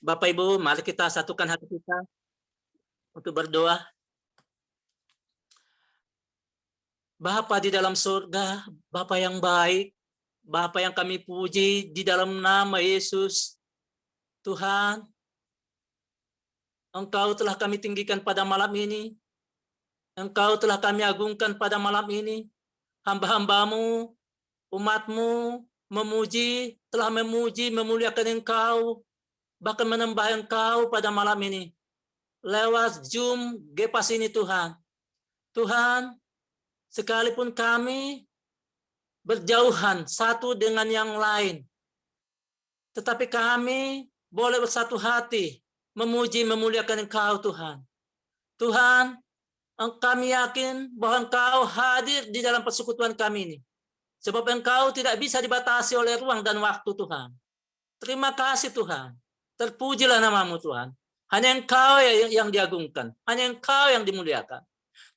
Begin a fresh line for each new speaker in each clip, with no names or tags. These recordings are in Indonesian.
Bapak Ibu, mari kita satukan hati kita untuk berdoa. Bapa di dalam surga, Bapa yang baik, Bapa yang kami puji di dalam nama Yesus. Tuhan, Engkau telah kami tinggikan pada malam ini. Engkau telah kami agungkan pada malam ini. Hamba-hambamu, umatmu, telah memuji, memuliakan Engkau, bahkan menambah Engkau pada malam ini. Lewat Zoom, Gepas ini Tuhan. Tuhan, sekalipun kami berjauhan satu dengan yang lain, tetapi kami boleh bersatu hati, memuji, memuliakan Engkau Tuhan. Tuhan, kami yakin bahwa Engkau hadir di dalam persekutuan kami ini. Sebab Engkau tidak bisa dibatasi oleh ruang dan waktu Tuhan. Terima kasih Tuhan. Terpujilah namamu Tuhan. Hanya Engkau yang diagungkan. Hanya Engkau yang dimuliakan.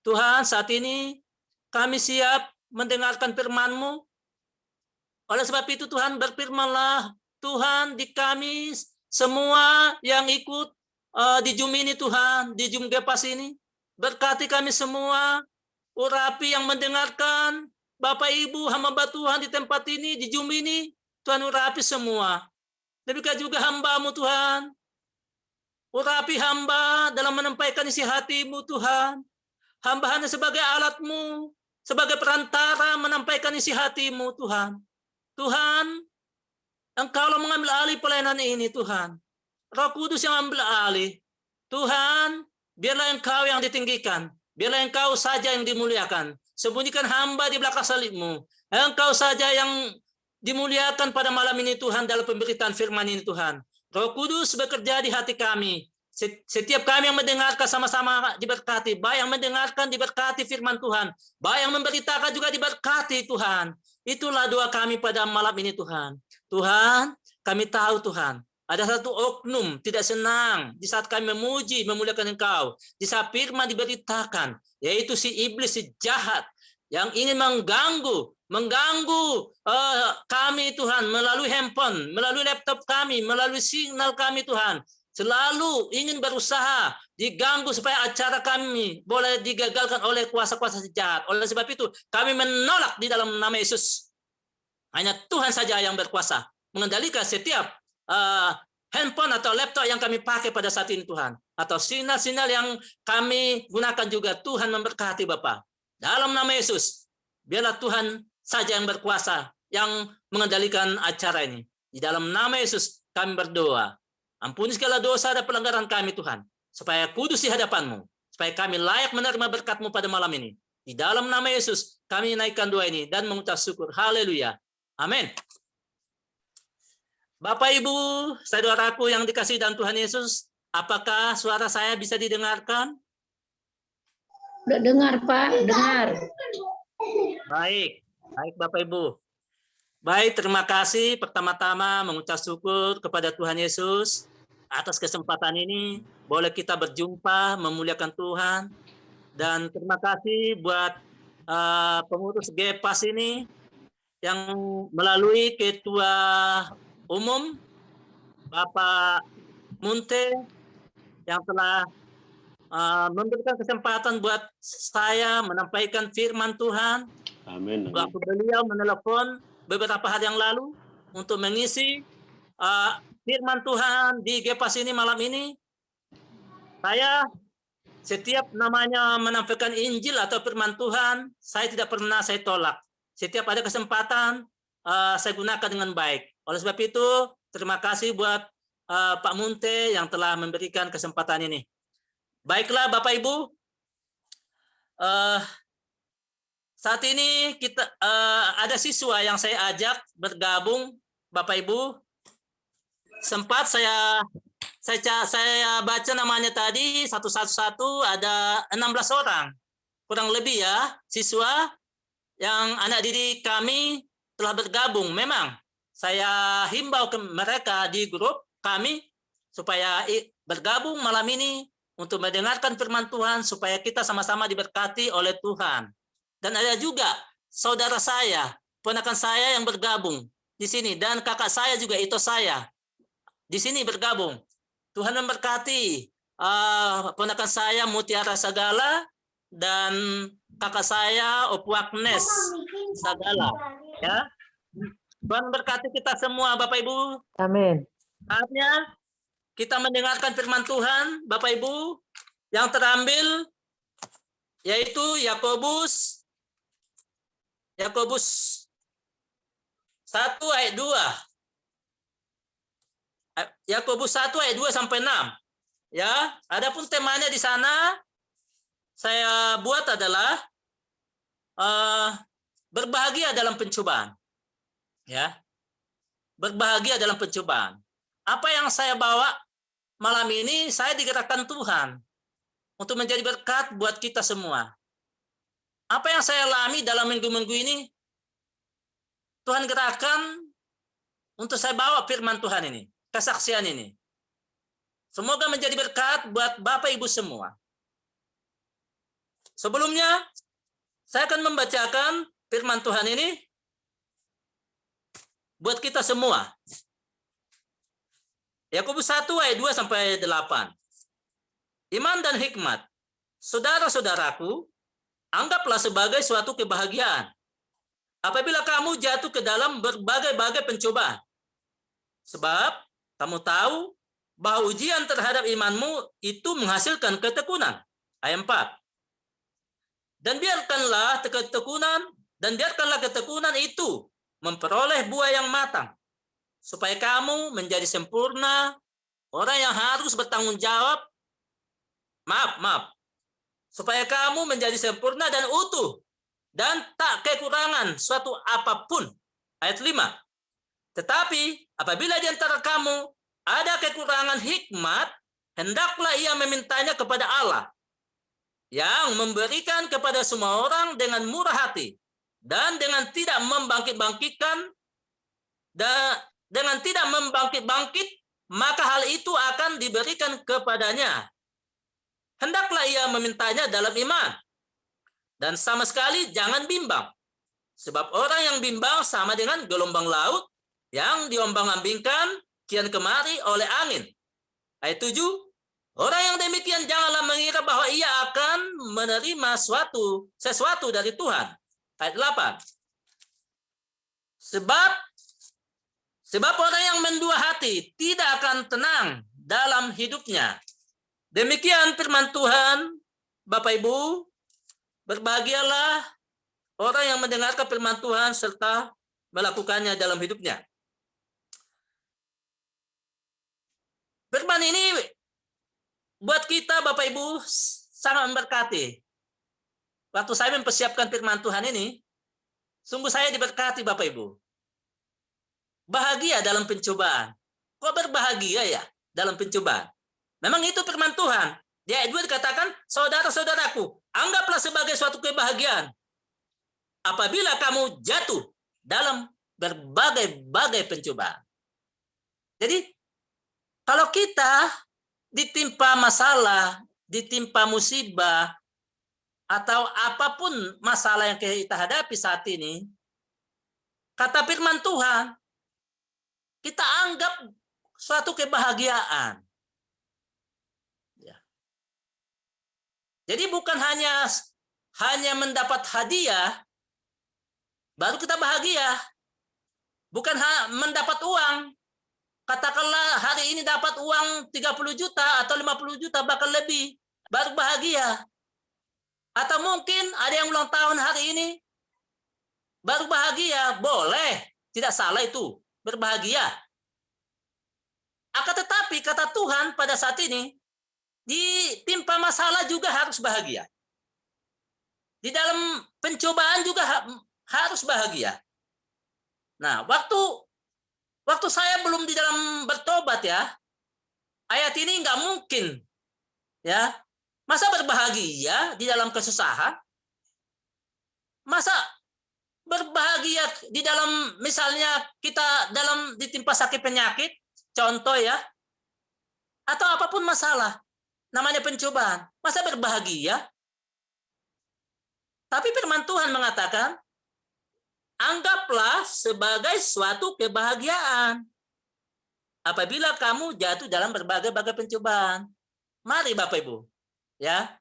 Tuhan, saat ini kami siap mendengarkan firman-Mu. Oleh sebab itu Tuhan, berfirmanlah Tuhan di kami semua yang ikut di Zoom ini Tuhan, di Zoom Gepas ini. Berkati kami semua, urapi yang mendengarkan, Bapak Ibu, hamba Tuhan di tempat ini, di Zoom ini, Tuhan urapi semua. Demikian juga hamba-Mu Tuhan, urapi hamba dalam menyampaikan isi hati-Mu Tuhan. Hamba hanya sebagai alat-Mu, sebagai perantara menyampaikan isi hati-Mu Tuhan. Tuhan, Engkaulah mengambil alih pelayanan ini Tuhan. Roh Kudus yang ambil alih. Tuhan, biarlah Engkau yang ditinggikan. Biarlah Engkau saja yang dimuliakan. Sembunyikan hamba di belakang salib-Mu. Engkau saja yang dimuliakan pada malam ini Tuhan dalam pemberitaan firman ini Tuhan. Roh Kudus bekerja di hati kami. Setiap kami yang mendengarkan sama-sama diberkati. Baik yang mendengarkan diberkati firman Tuhan. Baik yang memberitakan juga diberkati Tuhan. Itulah doa kami pada malam ini Tuhan. Tuhan, kami tahu Tuhan. Ada satu oknum tidak senang di saat kami memuji, memuliakan Engkau. Di saat firman diberitakan, yaitu si iblis, si jahat, yang ingin mengganggu kami Tuhan melalui handphone, melalui laptop kami, melalui signal kami Tuhan. Selalu ingin berusaha diganggu supaya acara kami boleh digagalkan oleh kuasa-kuasa jahat. Oleh sebab itu kami menolak di dalam nama Yesus. Hanya Tuhan saja yang berkuasa mengendalikan setiap handphone atau laptop yang kami pakai pada saat ini Tuhan. Atau sinyal-sinyal yang kami gunakan juga. Tuhan memberkati Bapak. Dalam nama Yesus, biarlah Tuhan saja yang berkuasa, yang mengendalikan acara ini. Di dalam nama Yesus kami berdoa. Ampuni segala dosa dan pelanggaran kami Tuhan. Supaya kudus di hadapan-Mu. Supaya kami layak menerima berkat-Mu pada malam ini. Di dalam nama Yesus kami naikkan doa ini dan mengucap syukur. Haleluya. Amin. Bapak Ibu, saudaraku yang dikasihi dalam Tuhan Yesus, apakah suara saya bisa didengarkan?
Udah dengar Pak, dengar.
Baik Bapak Ibu. Baik, terima kasih pertama-tama mengucap syukur kepada Tuhan Yesus atas kesempatan ini. Boleh kita berjumpa, memuliakan Tuhan. Dan terima kasih buat pengurus Gepas ini yang melalui Ketua Umum Bapak Munte yang telah memberikan kesempatan buat saya menyampaikan firman Tuhan.
Amin.
Waktu beliau menelepon beberapa hari yang lalu untuk mengisi firman Tuhan di Gepas ini malam ini, saya setiap namanya menampilkan Injil atau firman Tuhan, saya tidak pernah saya tolak. Setiap ada kesempatan, saya gunakan dengan baik. Oleh sebab itu, terima kasih buat Pak Munte yang telah memberikan kesempatan ini. Baiklah Bapak Ibu, saat ini kita ada siswa yang saya ajak bergabung, Bapak Ibu. Sempat saya baca namanya tadi satu-satu ada 16 orang, kurang lebih ya, siswa yang anak didik kami telah bergabung. Memang saya himbau ke mereka di grup kami supaya bergabung malam ini untuk mendengarkan firman Tuhan supaya kita sama-sama diberkati oleh Tuhan. Dan ada juga saudara saya, ponakan saya yang bergabung di sini, dan kakak saya juga itu saya di sini bergabung. Tuhan memberkati ponakan saya Mutiara Sagala dan kakak saya Opu Agnes Sagala. Ya, Tuhan berkati kita semua, Bapak Ibu.
Amin.
Saatnya kita mendengarkan firman Tuhan, Bapak Ibu, yang terambil yaitu Yakobus 1 ayat 2. Yakobus 1 ayat 2 sampai 6. Ya, adapun temanya di sana saya buat adalah berbahagia dalam pencobaan. Ya. Berbahagia dalam pencobaan. Apa yang saya bawa malam ini, saya digerakkan Tuhan untuk menjadi berkat buat kita semua. Apa yang saya alami dalam minggu-minggu ini, Tuhan gerakkan untuk saya bawa firman Tuhan ini, kesaksian ini. Semoga menjadi berkat buat Bapak Ibu semua. Sebelumnya, saya akan membacakan firman Tuhan ini buat kita semua. Yakobus 1 ayat 2 sampai 8. Iman dan hikmat, saudara-saudaraku, anggaplah sebagai suatu kebahagiaan apabila kamu jatuh ke dalam berbagai-bagai pencobaan. Sebab kamu tahu bahwa ujian terhadap imanmu itu menghasilkan ketekunan. Ayat 4. Dan biarkanlah ketekunan itu memperoleh buah yang matang, supaya kamu menjadi sempurna, orang yang harus bertanggung jawab. Supaya kamu menjadi sempurna dan utuh, dan tak kekurangan suatu apapun. Ayat 5. Tetapi apabila di antara kamu ada kekurangan hikmat, hendaklah ia memintanya kepada Allah, yang memberikan kepada semua orang dengan murah hati, dan dengan tidak membangkit, maka hal itu akan diberikan kepadanya. Hendaklah ia memintanya dalam iman, dan sama sekali jangan bimbang. Sebab orang yang bimbang sama dengan gelombang laut yang diombang-ambingkan kian kemari oleh angin. Ayat 7. Orang yang demikian janganlah mengira bahwa ia akan menerima sesuatu dari Tuhan. Ayat 8. Sebab orang yang mendua hati tidak akan tenang dalam hidupnya. Demikian firman Tuhan, Bapak Ibu. Berbahagialah orang yang mendengarkan firman Tuhan serta melakukannya dalam hidupnya. Firman ini buat kita, Bapak Ibu, sangat memberkati. Waktu saya mempersiapkan firman Tuhan ini, sungguh saya diberkati, Bapak Ibu. Bahagia dalam pencobaan. Kok berbahagia ya dalam pencobaan? Memang itu firman Tuhan. Di ayat 2 dikatakan, saudara-saudaraku, anggaplah sebagai suatu kebahagiaan apabila kamu jatuh dalam berbagai-bagai pencobaan. Jadi, kalau kita ditimpa masalah, ditimpa musibah, atau apapun masalah yang kita hadapi saat ini, kata firman Tuhan, kita anggap suatu kebahagiaan. Jadi bukan hanya mendapat hadiah, baru kita bahagia. Bukan mendapat uang. Katakanlah hari ini dapat uang 30 juta atau 50 juta, bahkan lebih, baru bahagia. Atau mungkin ada yang ulang tahun hari ini, baru bahagia. Boleh, tidak salah itu, berbahagia. Akan tetapi kata Tuhan pada saat ini, ditimpa masalah juga harus bahagia. Di dalam pencobaan juga harus bahagia. Nah, waktu saya belum di dalam bertobat ya, ayat ini nggak mungkin ya. Masa berbahagia di dalam kesusahan? Masa berbahagia di dalam misalnya kita dalam ditimpa sakit penyakit, contoh ya, atau apapun masalah. Namanya pencobaan. Masa berbahagia? Tapi firman Tuhan mengatakan, anggaplah sebagai suatu kebahagiaan apabila kamu jatuh dalam berbagai-bagai pencobaan. Mari Bapak Ibu, ya.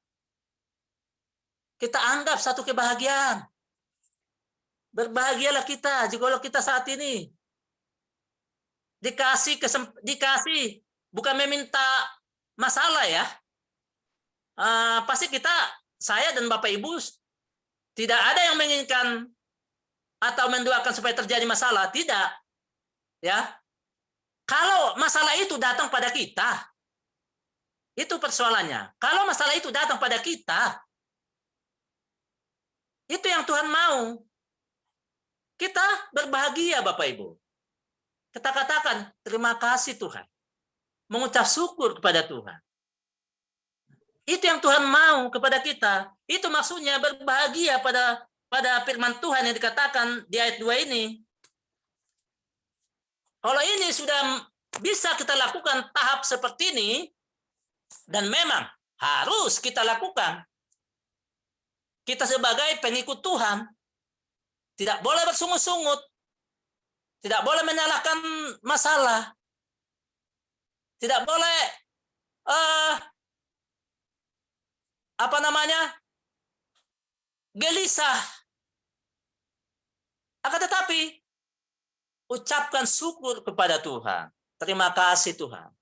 Kita anggap satu kebahagiaan. Berbahagialah kita jika kita saat ini dikasih bukan meminta masalah ya. Pasti saya dan Bapak Ibu tidak ada yang menginginkan atau mendoakan supaya terjadi masalah, tidak. Ya. Kalau masalah itu datang pada kita, itu persoalannya. Kalau masalah itu datang pada kita, itu yang Tuhan mau. Kita berbahagia Bapak Ibu. Kita katakan terima kasih Tuhan. Mengucap syukur kepada Tuhan. Itu yang Tuhan mau kepada kita. Itu maksudnya berbahagia pada firman Tuhan yang dikatakan di ayat 2 ini. Kalau ini sudah bisa kita lakukan tahap seperti ini, dan memang harus kita lakukan. Kita sebagai pengikut Tuhan, tidak boleh bersungut-sungut. Tidak boleh menyalahkan masalah. Tidak boleh gelisah. Akan tetapi ucapkan syukur kepada Tuhan. Terima kasih Tuhan.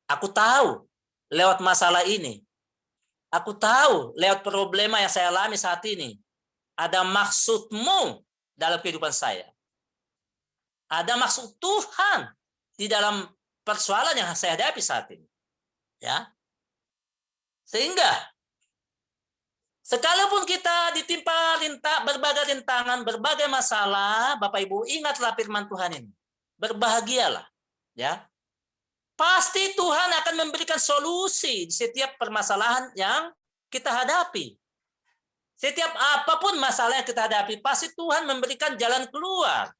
Aku tahu lewat masalah ini. Aku tahu lewat problema yang saya alami saat ini. Ada maksud-Mu dalam kehidupan saya. Ada maksud Tuhan di dalam persoalan yang saya hadapi saat ini. Ya. Sehingga sekalipun kita ditimpa berbagai rintangan, berbagai masalah, Bapak Ibu ingatlah firman Tuhan ini. Berbahagialah, ya. Pasti Tuhan akan memberikan solusi di setiap permasalahan yang kita hadapi. Setiap apapun masalah yang kita hadapi, pasti Tuhan memberikan jalan keluar.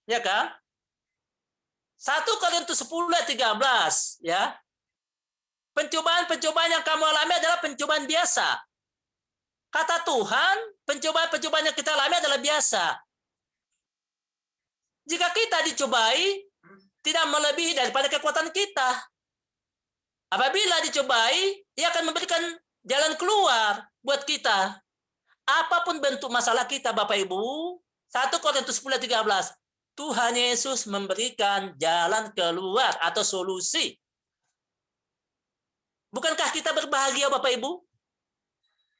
Ya kan? 1 Korintus 10 ayat 13, ya. Pencobaan-pencobaan yang kamu alami adalah pencobaan biasa. Kata Tuhan, pencobaan-pencobaan yang kita alami adalah biasa. Jika kita dicobai, tidak melebihi daripada kekuatan kita. Apabila dicobai, Ia akan memberikan jalan keluar buat kita. Apapun bentuk masalah kita, Bapak Ibu, 1 Korintus 10 ayat 13, Tuhan Yesus memberikan jalan keluar atau solusi. Bukankah kita berbahagia Bapak Ibu?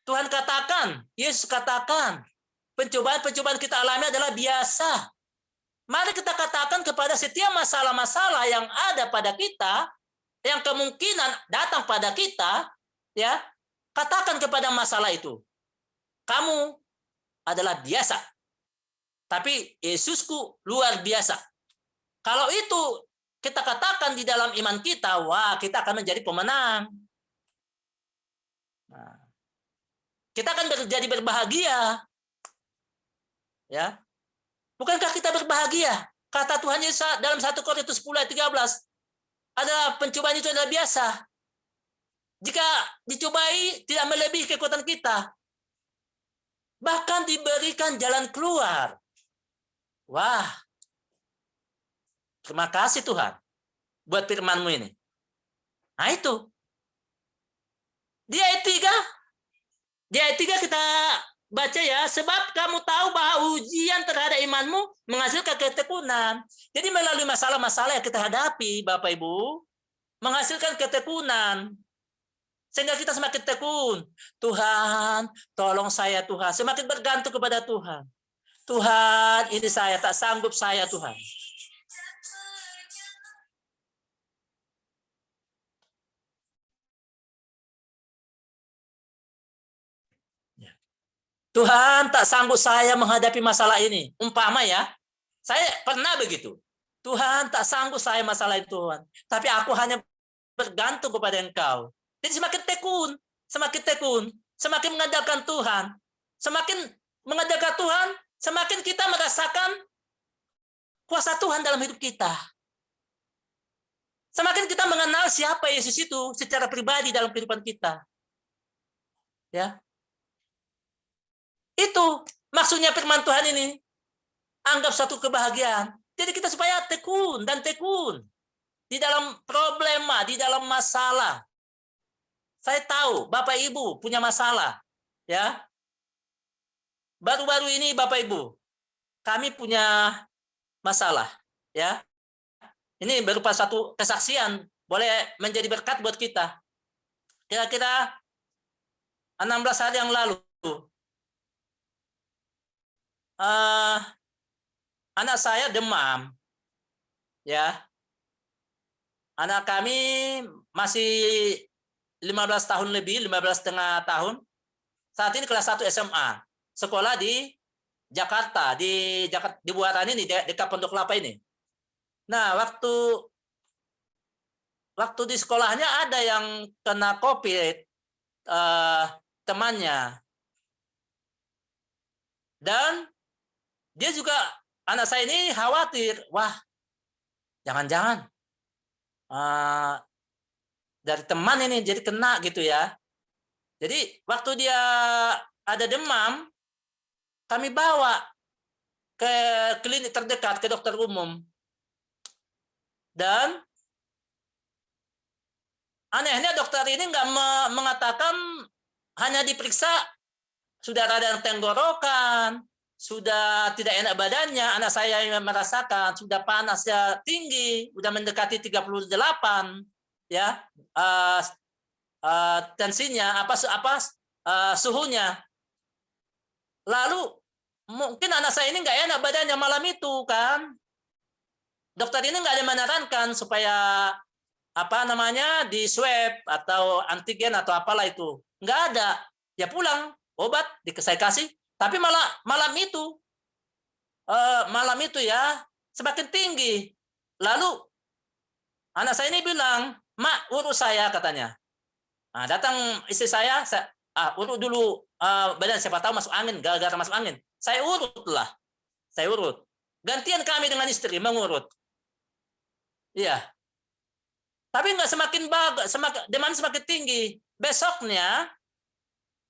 Tuhan katakan, Yesus katakan, pencobaan-pencobaan kita alami adalah biasa. Mari kita katakan kepada setiap masalah-masalah yang ada pada kita, yang kemungkinan datang pada kita, ya, katakan kepada masalah itu, kamu adalah biasa. Tapi Yesusku luar biasa. Kalau itu kita katakan di dalam iman kita, wah, kita akan menjadi pemenang. Nah, kita akan jadi berbahagia. Ya. Bukankah kita berbahagia? Kata Tuhan Yesus dalam 1 Korintus 10 ayat 13, adalah pencobaan itu adalah biasa. Jika dicobai tidak melebihi kekuatan kita, bahkan diberikan jalan keluar. Wah, terima kasih Tuhan buat firman-Mu ini. Nah itu. Di ayat 3 kita baca ya, sebab kamu tahu bahwa ujian terhadap imanmu menghasilkan ketekunan. Jadi melalui masalah-masalah yang kita hadapi, Bapak Ibu, menghasilkan ketekunan. Sehingga kita semakin tekun. Tuhan, tolong saya Tuhan. Semakin bergantung kepada Tuhan. Tuhan, ini saya tak sanggup saya Tuhan. Tuhan, tak sanggup saya menghadapi masalah ini. Umpama ya, saya pernah begitu. Tuhan, tak sanggup saya masalah itu Tuhan. Tapi aku hanya bergantung kepada Engkau. Jadi semakin tekun, semakin mengandalkan Tuhan. Semakin mengandalkan Tuhan, semakin kita merasakan kuasa Tuhan dalam hidup kita. Semakin kita mengenal siapa Yesus itu secara pribadi dalam kehidupan kita. Ya. Itu maksudnya firman Tuhan ini. Anggap satu kebahagiaan. Jadi kita supaya tekun dan tekun di dalam problema, di dalam masalah. Saya tahu Bapak Ibu punya masalah, ya. Baru-baru ini Bapak Ibu, kami punya masalah, ya. Ini berupa satu kesaksian, boleh menjadi berkat buat kita. Kira-kira 16 hari yang lalu, anak saya demam, ya. Anak kami masih 15 tahun lebih, 15,5 tahun. Saat ini kelas 1 SMA. Sekolah di Jakarta, di Buaran ini, dekat Pondok Kelapa ini. Nah, waktu di sekolahnya ada yang kena COVID, temannya. Dan dia juga, anak saya ini khawatir, wah, jangan-jangan dari teman ini jadi kena gitu ya. Jadi waktu dia ada demam, kami bawa ke klinik terdekat, ke dokter umum. Dan anehnya dokter ini nggak mengatakan, hanya diperiksa sudah ada tenggorokan, sudah tidak enak badannya, anak saya yang merasakan sudah panasnya tinggi, sudah mendekati 38, ya, tensinya suhunya. Lalu mungkin anak saya ini nggak enak badannya malam itu kan. Dokter ini nggak ada menyarankan supaya di swab atau antigen atau apalah itu. Nggak ada. Ya pulang, obat saya kasih. Tapi malam itu ya semakin tinggi. Lalu anak saya ini bilang, "Mak, urus saya," katanya. Nah, datang istri saya urut dulu badan, siapa tahu masuk angin, gara-gara masuk angin. Saya urut. Gantian kami dengan istri mengurut. Iya. Tapi nggak demam semakin tinggi. Besoknya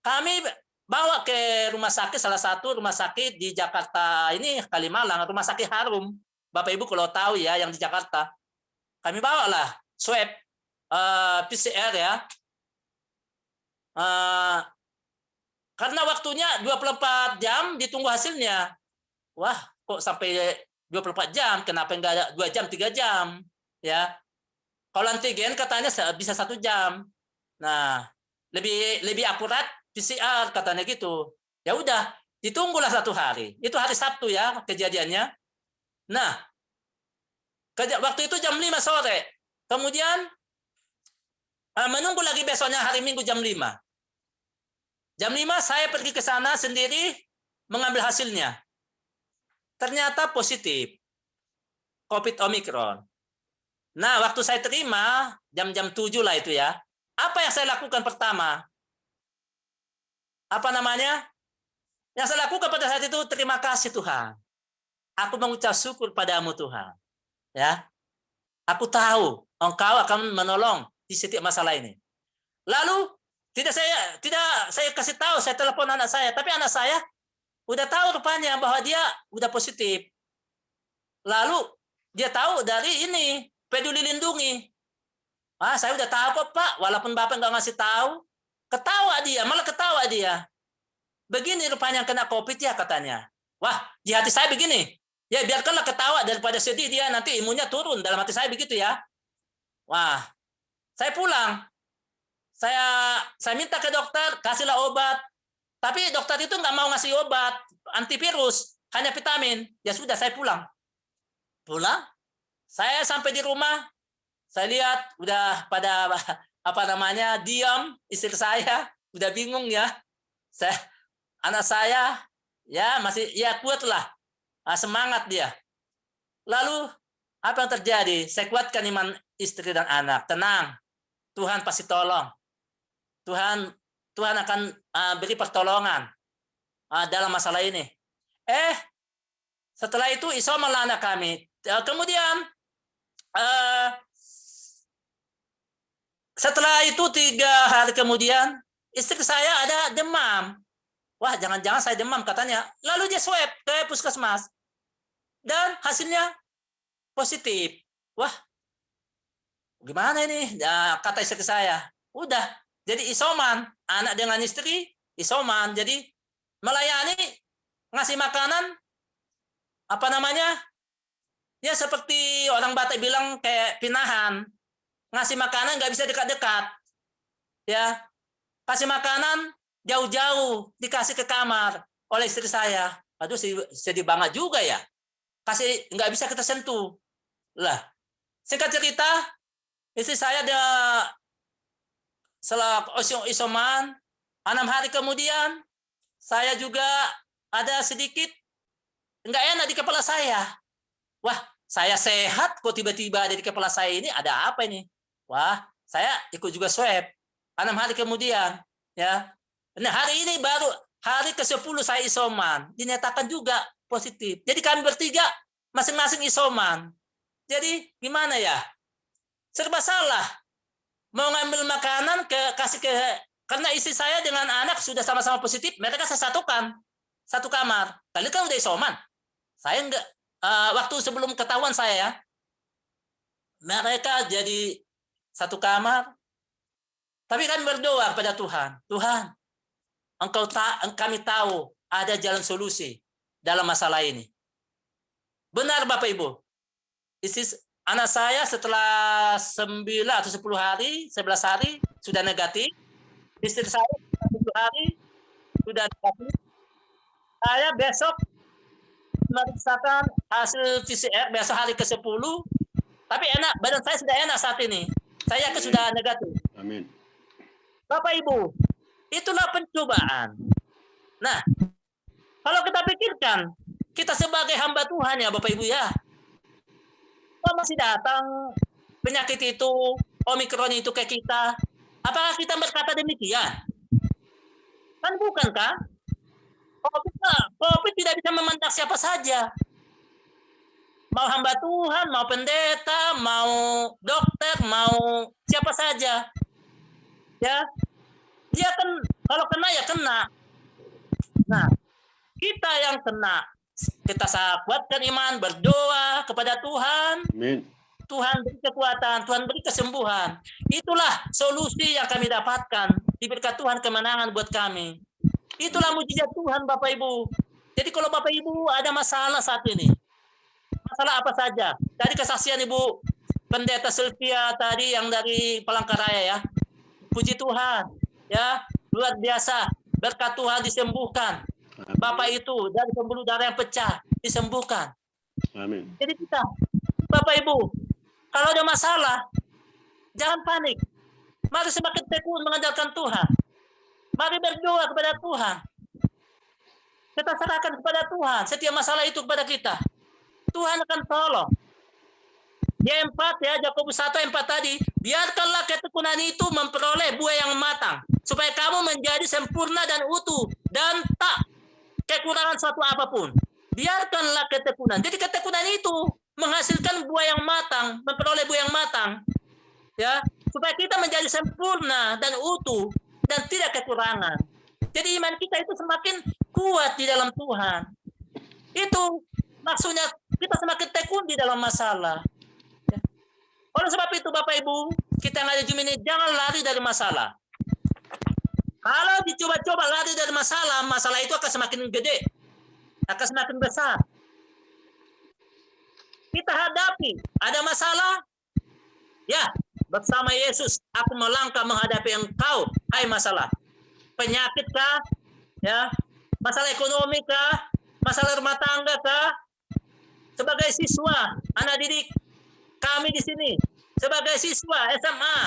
kami bawa ke rumah sakit, salah satu rumah sakit di Jakarta ini, Kalimalang, Rumah Sakit Harum. Bapak Ibu kalau tahu ya, yang di Jakarta. Kami bawalah swab PCR ya. Karena waktunya 24 jam ditunggu hasilnya. Wah, kok sampai 24 jam? Kenapa enggak ada 2 jam, 3 jam? Ya. Kalau antigen katanya bisa 1 jam. Nah, lebih akurat PCR katanya gitu. Ya udah, ditunggulah 1 hari. Itu hari Sabtu ya kejadiannya. Nah, waktu itu jam 5 sore. Kemudian menunggu lagi besoknya hari Minggu jam 5. Jam 5 saya pergi ke sana sendiri mengambil hasilnya. Ternyata positif COVID Omicron. Nah, waktu saya terima jam-jam 7 lah itu ya. Apa yang saya lakukan pertama? Yang saya lakukan pada saat itu, terima kasih Tuhan. Aku mengucap syukur padamu Tuhan. Ya. Aku tahu Engkau akan menolong di setiap masalah ini. Lalu tidak saya kasih tahu, saya telepon anak saya, tapi anak saya udah tahu rupanya bahwa dia udah positif. Lalu dia tahu dari ini Peduli Lindungi. Saya udah tahu kok Pak, walaupun Bapak nggak ngasih tahu. Malah ketawa dia. Begini rupanya kena COVID ya katanya. Wah, di hati saya begini. Ya biarkanlah ketawa daripada sedih, dia nanti imunnya turun. Dalam hati saya begitu ya. Wah, saya pulang. Saya minta ke dokter, kasihlah obat. Tapi dokter itu nggak mau ngasih obat antivirus, hanya vitamin. Ya sudah, saya pulang. Saya sampai di rumah, saya lihat udah pada diam, istri saya udah bingung ya. Anak saya ya masih ya kuat lah, semangat dia. Lalu apa yang terjadi? Saya kuatkan iman istri dan anak. Tenang, Tuhan pasti tolong. Tuhan akan beri pertolongan dalam masalah ini. Setelah itu isomalah anak kami. Kemudian setelah itu 3 hari kemudian istri saya ada demam. Wah, jangan-jangan saya demam katanya. Lalu dia swab ke puskesmas dan hasilnya positif. Wah, gimana ini? Ya, kata istri saya, udah jadi isoman, anak dengan istri isoman, jadi melayani, ngasih makanan, apa namanya, ya seperti orang Batak bilang kayak pinahan, ngasih makanan nggak bisa dekat-dekat, ya kasih makanan jauh-jauh, dikasih ke kamar oleh istri saya. Aduh, sedih banget juga ya, kasih nggak bisa kita sentuh lah. Singkat cerita, istri saya dia setelah isoman 6 hari kemudian, saya juga ada sedikit nggak enak di kepala saya. Wah, saya sehat kok tiba-tiba ada di kepala saya ini, ada apa ini? Wah, saya ikut juga swab 6 hari kemudian, ya. Nah, hari ini baru hari ke-10 saya isoman, dinyatakan juga positif. Jadi kami bertiga masing-masing isoman. Jadi gimana ya? Serba salah. Mau ngambil makanan kasih ke, karena istri saya dengan anak sudah sama-sama positif, mereka saya satukan satu kamar. Kali kan udah isoman. Saya enggak, waktu sebelum ketahuan saya ya, mereka jadi satu kamar. Tapi kami berdoa kepada Tuhan, Tuhan, kami tahu ada jalan solusi dalam masalah ini. Benar Bapak Ibu, anak saya setelah 9 atau 10 hari, 11 hari sudah negatif. Istri saya 10 hari sudah negatif. Saya besok memeriksakan hasil PCR besok hari ke-10. Tapi enak, badan saya sudah enak saat ini. Saya yakin sudah negatif.
Amin.
Bapak Ibu, itulah pencobaan. Nah, kalau kita pikirkan, kita sebagai hamba Tuhan ya Bapak Ibu ya, kok masih datang penyakit itu, Omikron itu ke kita, apakah kita berkata demikian? Kan bukan kan? COVID tidak bisa memandang siapa saja. Mau hamba Tuhan, mau pendeta, mau dokter, mau siapa saja. Ya, dia kan kalau kena ya kena. Nah, kita yang kena, kita kuatkan iman, berdoa kepada Tuhan.
Amin.
Tuhan beri kekuatan, Tuhan beri kesembuhan. Itulah solusi yang kami dapatkan. Diberkat Tuhan kemenangan buat kami. Itulah mujizat Tuhan Bapak Ibu. Jadi kalau Bapak Ibu ada masalah saat ini, masalah apa saja. Tadi kesaksian Ibu Pendeta Sylvia tadi yang dari Palangkaraya ya. Puji Tuhan, ya luar biasa. Berkat Tuhan disembuhkan. Bapak itu dari pembuluh darah yang pecah disembuhkan.
Amin.
Jadi kita, Bapak Ibu, kalau ada masalah, jangan panik. Mari semakin tekun mengandalkan Tuhan. Mari berdoa kepada Tuhan. Kita serahkan kepada Tuhan setiap masalah itu kepada kita. Tuhan akan tolong. Ya 4 ya, Yakobus 1:4 tadi, biarkanlah ketekunan itu memperoleh buah yang matang, supaya kamu menjadi sempurna dan utuh dan tak kekurangan suatu apapun. Biarkanlah ketekunan. Jadi ketekunan itu menghasilkan buah yang matang, memperoleh buah yang matang. Ya, supaya kita menjadi sempurna dan utuh dan tidak kekurangan. Jadi iman kita itu semakin kuat di dalam Tuhan. Itu maksudnya kita semakin tekun di dalam masalah. Ya. Oleh sebab itu Bapak Ibu, kita yang ada di Zoom ini jangan lari dari masalah. Kalau dicoba-coba lari dari masalah, masalah itu akan semakin gede, akan semakin besar. Kita hadapi, ada masalah, ya bersama Yesus, aku melangkah menghadapi engkau, hai masalah. Penyakit kah? Ya, masalah ekonomi kah? Masalah rumah tangga kah? Sebagai siswa, anak didik kami di sini, sebagai siswa SMA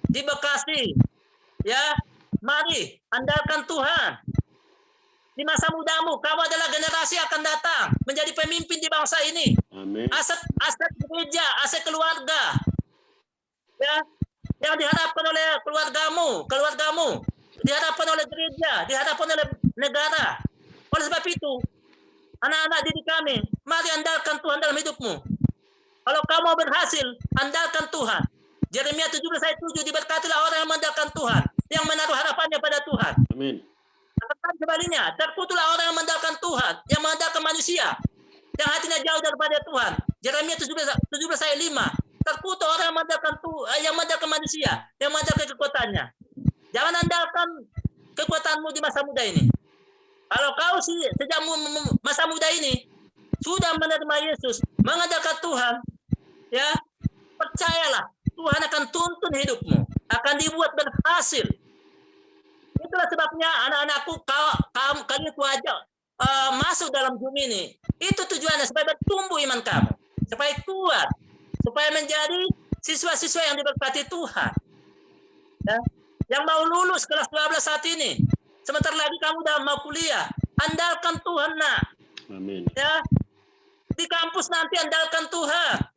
di Bekasi, ya, mari andalkan Tuhan. Di masa mudamu, kamu adalah generasi yang akan datang menjadi pemimpin di bangsa ini.
Amin.
Aset gereja, aset keluarga, ya, yang diharapkan oleh keluargamu, diharapkan oleh gereja, diharapkan oleh negara. Oleh sebab itu, anak-anak didik kami, mari andalkan Tuhan dalam hidupmu. Kalau kamu berhasil, andalkan Tuhan. Yeremia 17:7, diberkatilah orang yang mengandalkan Tuhan, yang menaruh harapannya pada Tuhan.
Amin.
Akan sebaliknya, terkutuklah orang yang mengandalkan Tuhan, yang mengandalkan manusia. yang hatinya jauh daripada Tuhan. Yeremia 17 ayat 5. Terkutuk orang yang mengandalkan manusia, yang mengandalkan kekuatannya. Jangan andalkan kekuatanmu di masa muda ini. Kalau kau sejak masa muda ini sudah menerima Yesus, mengandalkan Tuhan, ya, percayalah Tuhan akan tuntun hidupmu, akan dibuat berhasil. Itulah sebabnya anak-anakku, kalian kuajak masuk dalam Zoom ini. Itu tujuannya supaya bertumbuh iman kamu, supaya kuat, supaya menjadi siswa-siswa yang diberkati Tuhan. Ya. Yang mau lulus kelas 12 saat ini, sebentar lagi kamu udah mau kuliah, andalkan Tuhan, nak.
Amin.
Ya, di kampus nanti andalkan Tuhan.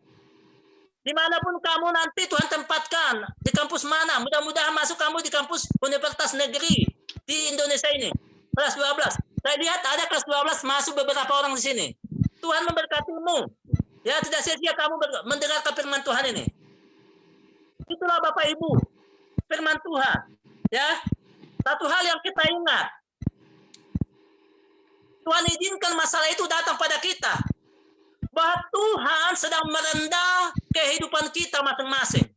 Dimanapun kamu nanti Tuhan tempatkan, di kampus mana, mudah-mudahan masuk kamu di kampus Universitas Negeri di Indonesia ini, kelas 12. Saya lihat ada kelas 12 masuk beberapa orang di sini. Tuhan memberkatimu. Ya, tidak sia-sia kamu mendengarkan firman Tuhan ini. Itulah Bapak Ibu, firman Tuhan. Ya, satu hal yang kita ingat, Tuhan izinkan masalah itu datang pada kita, bahwa Tuhan sedang merendah kehidupan kita masing-masing.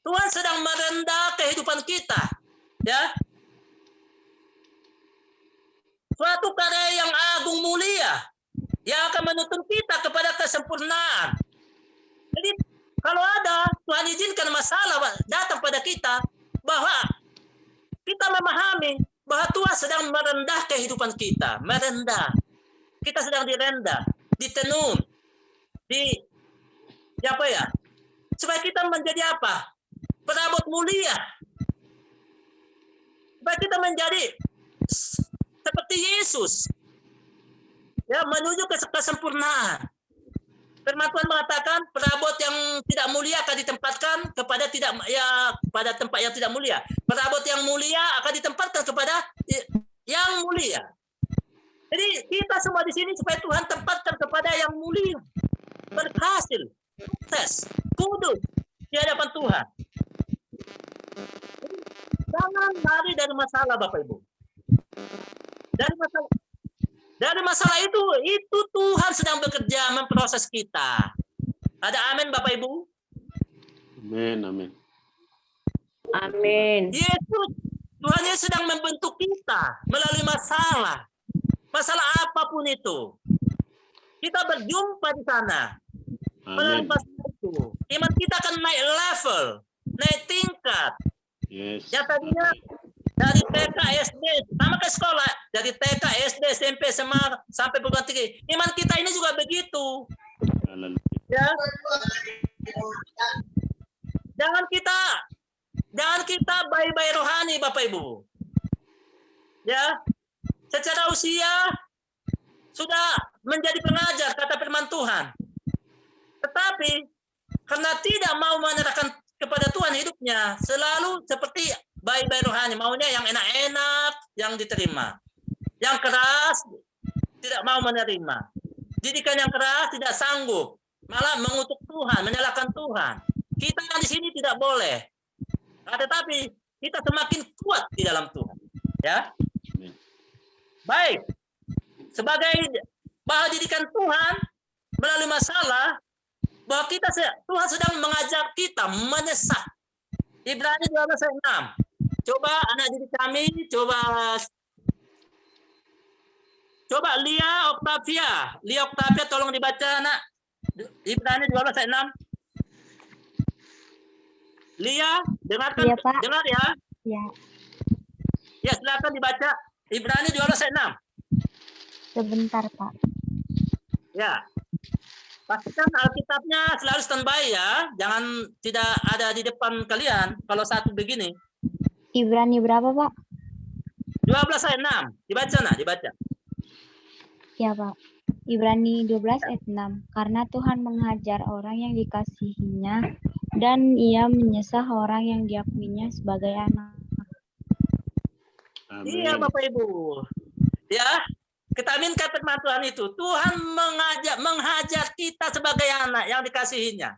Tuhan sedang merendah kehidupan kita, ya. Suatu karya yang agung mulia yang akan menuntun kita kepada kesempurnaan. Jadi kalau ada Tuhan izinkan masalah datang pada kita, bahwa kita memahami bahwa Tuhan sedang merendah kehidupan kita, merendah. Kita sedang direndah, ditenun, apa ya? Supaya kita menjadi apa? Perabot mulia. Supaya kita menjadi seperti Yesus. Ya, menuju ke kesempurnaan. Firman Tuhan mengatakan perabot yang tidak mulia akan ditempatkan kepada pada tempat yang tidak mulia. Perabot yang mulia akan ditempatkan kepada yang mulia. Jadi kita semua di sini supaya Tuhan tempatkan kepada yang mulia, berhasil, sukses, kudus di hadapan Tuhan. Jangan lari dari masalah, Bapak Ibu. Dari masalah itu Tuhan sedang bekerja memproses kita. Ada amin, Bapak Ibu?
Amin, amin.
Amin.
Tuhan Yesus sedang membentuk kita melalui masalah. Masalah apapun itu. Kita berjumpa di sana. Melalui masalah itu. Iman kita akan naik level, naik tingkat.
Yes.
Yang tadinya dari TK, SD, sama ke sekolah, dari TK, SD, SMP, SMA, sampai perguruan tinggi. Iman kita ini juga begitu. Ya. Jangan kita bayi-bayi rohani, Bapak Ibu. Ya. Secara usia sudah menjadi pengajar, kata firman Tuhan. Tetapi karena tidak mau menyerahkan kepada Tuhan hidupnya, selalu seperti bayi-bayi rohani, maunya yang enak-enak yang diterima. Yang keras tidak mau menerima. Didikan yang keras tidak sanggup, malah mengutuk Tuhan, menyalahkan Tuhan. Kita yang di sini tidak boleh. Tetapi kita semakin kuat di dalam Tuhan. Ya. Baik. Sebagai bahwa didikan Tuhan melalui masalah, bahwa Tuhan sedang mengajak kita menyesat. Ibrani 12:6. Coba anak didik kami, coba Lia Octavia tolong dibaca, anak. Ibrani 12:6. Lia, dengarkan,
ya, Pak.
dengar ya.
Ya,
Ya, silakan dibaca. Ibrani 12:6.
sebentar, Pak.
Ya. Pastikan Alkitabnya selalu standby ya. Jangan tidak ada di depan kalian kalau satu begini.
Ibrani berapa, Pak?
12:6. Dibaca, nak, dibaca.
Ya, Pak. Ibrani 12 ayat 6. Karena Tuhan menghajar orang yang dikasihinya dan ia menyesah orang yang diakuinya sebagai anak.
Amin.
Iya, Bapak Ibu. Ya, kita aminkan firman Tuhan itu. Tuhan menghajar kita sebagai anak yang dikasihinya.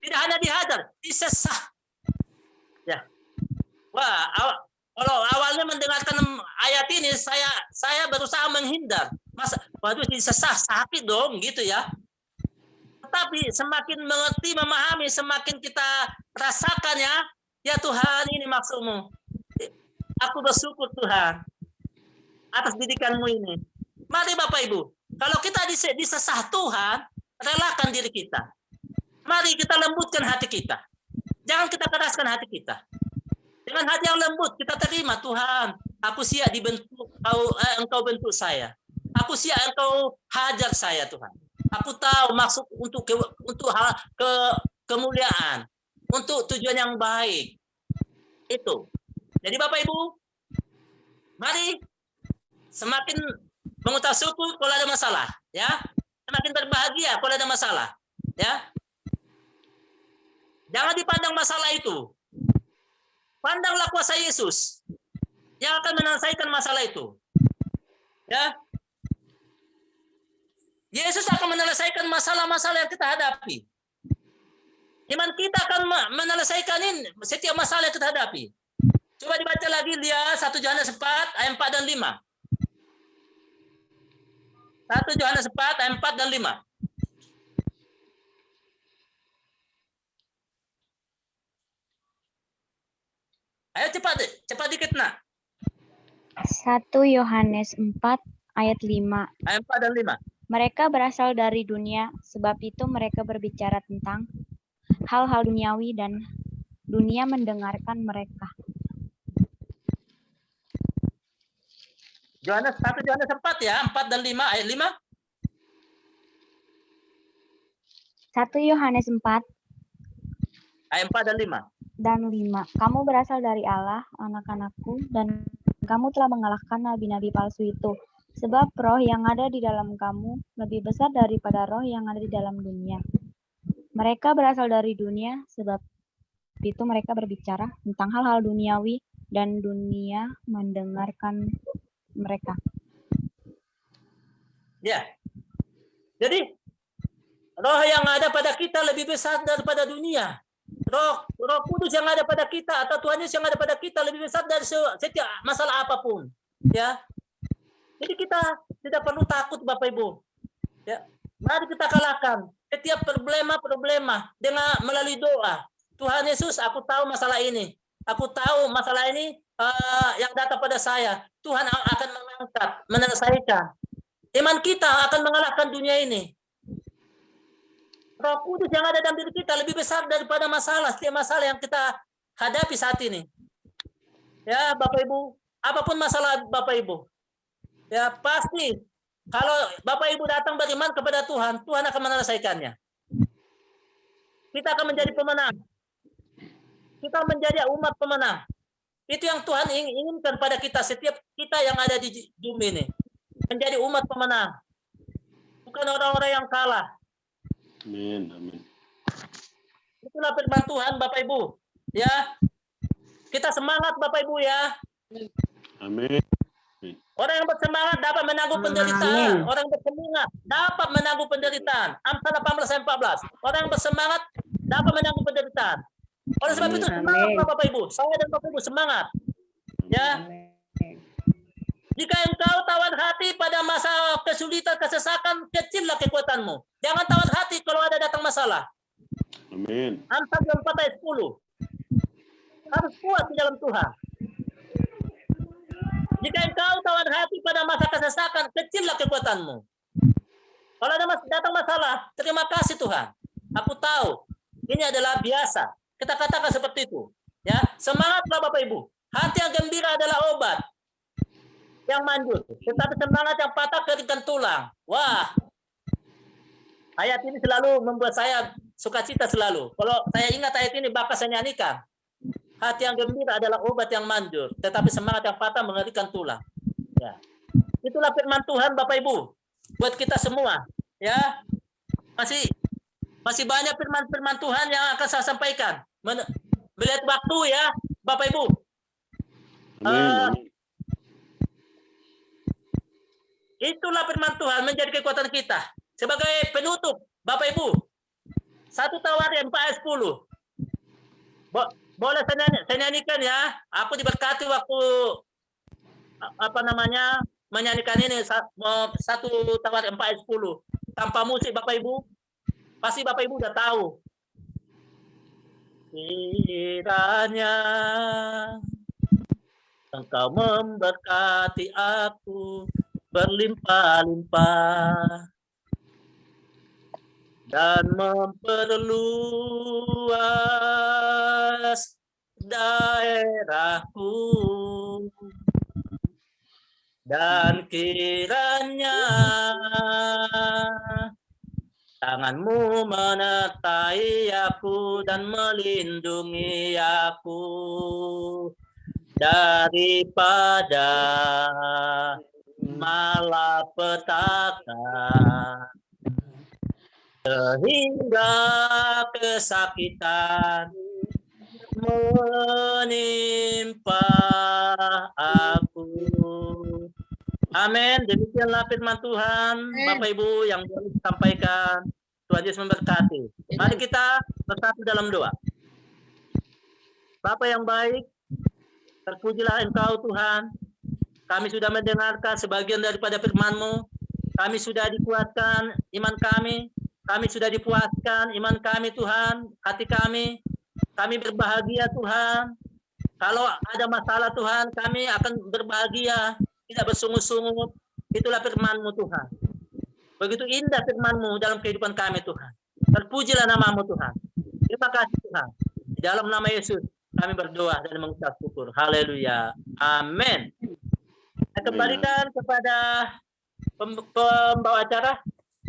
Tidak hanya dihajar, disesah. Ya. Wah, kalau awalnya mendengarkan ayat ini, saya berusaha menghindar, Masa, waduh, sesah, sakit dong, gitu ya. Tetapi semakin mengerti, memahami, semakin kita rasakan ya Tuhan, ini maksudmu. Aku bersyukur Tuhan atas didikanmu ini. Mari Bapak Ibu, kalau kita disesah Tuhan, relakan diri kita. Mari kita lembutkan hati kita. Jangan kita keraskan hati kita. Dengan hati yang lembut, kita terima, Tuhan, aku siap dibentuk, Engkau bentuk saya. Aku siap Engkau hajar saya, Tuhan. Aku tahu maksud untuk kemuliaan, untuk tujuan yang baik. Itu. Jadi Bapak Ibu, mari semakin mengucap syukur kalau ada masalah, ya. Semakin berbahagia kalau ada masalah, ya. Jangan dipandang masalah itu. Pandanglah kuasa Yesus yang akan menyelesaikan masalah itu. Ya. Yesus akan menyelesaikan masalah-masalah yang kita hadapi. Iman kita akan menyelesaikan setiap masalah yang kita hadapi. Coba dibaca lagi, lihat 1 Yohanes 4 ayat 4 dan 5. 1 Yohanes 4 ayat 4 dan 5. Ayo cepat dikit nak.
1 Yohanes 4 ayat 5.
Ayat 4 dan 5.
Mereka berasal dari dunia, sebab itu mereka berbicara tentang hal-hal duniawi dan dunia mendengarkan mereka.
Yohanes 1 Yohanes 4 ya, 4 dan 5 ayat 5.
1 Yohanes 4
Ayat 4 dan 5.
dan 5. Kamu berasal dari Allah, anak-anakku, dan kamu telah mengalahkan nabi-nabi palsu itu. Sebab roh yang ada di dalam kamu lebih besar daripada roh yang ada di dalam dunia. Mereka berasal dari dunia, sebab itu mereka berbicara tentang hal-hal duniawi dan dunia mendengarkan mereka.
Ya. Jadi roh yang ada pada kita lebih besar daripada dunia. Roh Kudus yang ada pada kita atau Tuhan Yesus yang ada pada kita lebih besar dari setiap masalah apapun. Ya. Jadi kita tidak perlu takut Bapak Ibu. Ya. Mari kita kalahkan setiap problema dengan melalui doa. Tuhan Yesus, aku tahu masalah ini. Aku tahu masalah ini yang datang pada saya. Tuhan akan mengangkat, menyelesaikan. Iman kita akan mengalahkan dunia ini. Roh Kudus yang ada dalam diri kita lebih besar daripada setiap masalah yang kita hadapi saat ini. Ya, Bapak Ibu, apapun masalah Bapak Ibu, ya pasti kalau Bapak Ibu datang beriman kepada Tuhan, Tuhan akan menyelesaikannya. Kita akan menjadi pemenang. Kita menjadi umat pemenang. Itu yang Tuhan inginkan pada kita, setiap kita yang ada di Zoom ini. Menjadi umat pemenang. Bukan orang-orang yang kalah.
Amin. Amin.
Itulah firman Tuhan Bapak Ibu. Ya. Kita semangat Bapak Ibu ya.
Amin.
Orang yang bersemangat dapat menanggung penderitaan. Orang yang bersemangat dapat menanggung penderitaan. Amsal 18 ayat 14. Orang yang bersemangat dapat menanggung penderitaan. Oleh sebab itu semangat Bapak Ibu. Saya dan Bapak Ibu semangat. Ya. Jika engkau tawar hati pada masa kesulitan, kesesakan, kecillah kekuatanmu. Jangan tawar hati kalau ada datang masalah.
Amin.
Amsal 24 ayat 10. Harus kuat di dalam Tuhan. Jika engkau tawar hati pada masa kesesakan, kecillah kekuatanmu. Kalau ada datang masalah, terima kasih Tuhan. Aku tahu ini adalah biasa. Kita katakan seperti itu. Ya, semangatlah Bapak Ibu. Hati yang gembira adalah obat yang manjur. Tetapi semangat yang patah keringkan tulang. Wah, ayat ini selalu membuat saya sukacita selalu. Kalau saya ingat ayat ini, bakal saya nyanyikan. Hati yang gembira adalah obat yang manjur, tetapi semangat yang patah mengerikan tulang. Ya. Itulah firman Tuhan Bapak Ibu buat kita semua. Ya, masih banyak firman-firman Tuhan yang akan saya sampaikan. Melihat waktu ya, Bapak Ibu.
Amin.
Itulah firman Tuhan menjadi kekuatan kita. Sebagai penutup, Bapak Ibu, 1 Tawarin 4 ayat 10. Boleh saya nyanyikan ya. Aku diberkati waktu menyanyikan ini satu Tawarik 4 ayat 10 tanpa musik Bapak Ibu. Pasti Bapak Ibu udah tahu. Kiranya Engkau memberkati aku berlimpah-limpah dan memperluas daerahku, dan kiranya tanganmu menyertai aku dan melindungi aku daripada malapetaka sehingga kesakitan menimpa aku. Amin. Demikianlah firman Tuhan. Bapak Ibu yang boleh disampaikan. Tuhan Yesus memberkati. Mari kita bersatu dalam doa. Bapa yang baik, terpujilah Engkau Tuhan. Kami sudah mendengarkan sebagian daripada firman-Mu. Kami sudah dikuatkan iman kami. Kami sudah dipuaskan iman kami Tuhan. Hati kami. Kami berbahagia Tuhan. Kalau ada masalah Tuhan, kami akan berbahagia. Tidak bersungut-sungut. Itulah firman-Mu Tuhan. Begitu indah firman-Mu dalam kehidupan kami Tuhan. Terpujilah nama-Mu Tuhan. Terima kasih Tuhan. Di dalam nama Yesus kami berdoa dan mengucap syukur. Haleluya. Amin. Saya kembalikan kepada pembawa acara.